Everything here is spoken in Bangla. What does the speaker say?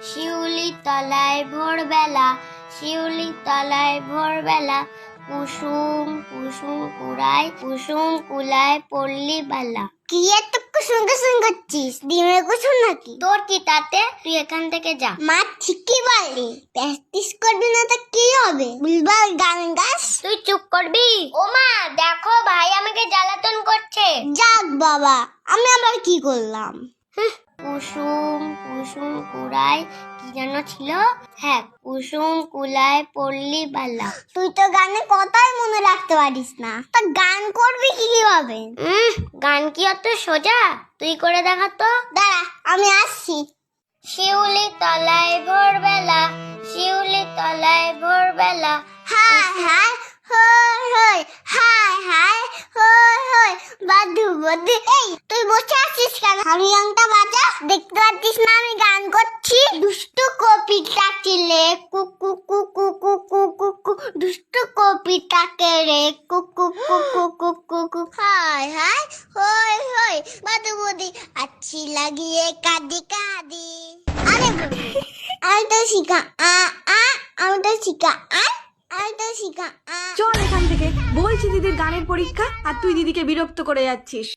শিউলি তলায় ভোরবেলা, শিউলি তলায় ভোরবেলা, কুসুম কুসুম কুড়ায়, কুসুম কুলায় পল্লী বালা। কি এত কুসুম কুসুম করছিস? ডিমের কুসুম নাকি? তোর কি তাতে? তুই এখান থেকে যা। মা ঠিকই বললি, প্র্যাকটিস করবি না তো কি হবে? বুলবুল গান গাস। তুই চুপ করবি? ও মা দেখো, ভাই আমাকে জ্বালাতন করছে। যাক বাবা, আমি আবার কি করলাম? কুসুম কুসুম কুড়ায়, কি যেন ছিল? হ্যাঁ, কুসুম কুলায় পল্লী বালা। তুই তো গানে কথাই মনে রাখতে পারিস না, তা গান করবি কিভাবে? গান কি অত সোজা? তুই করে দেখা তো। দাঁড়া, আমি আসছি। শিউলি তলায় ভোরবেলা, শিউলি তলায় ভোরবেলা, হায় হায় হই হই, হায় হায় হই হই, বাদু বাদু। এই তুই বসে আছিস কেন? হারিয়াংটা বাজা, দেখতে পাচ্ছিস না আমি গান করছি? দুষ্টু কপিটা ছিলে কুকু কুকু কুকু কুকু, দুষ্টু কপিটাকে রে কুকু কুকু কুকু কুকু, হায় হায় হই হই, বাদু বাদু, আচ্ছি লাগিয়ে কাঁদি কাঁদি। আরে আমি তো শিখা আমি তো শিখা আমি তো শিখা। চল এখান থেকে, বলছি দিদির গানের পরীক্ষা আর তুই দিদিকে বিরক্ত করে যাচ্ছিস।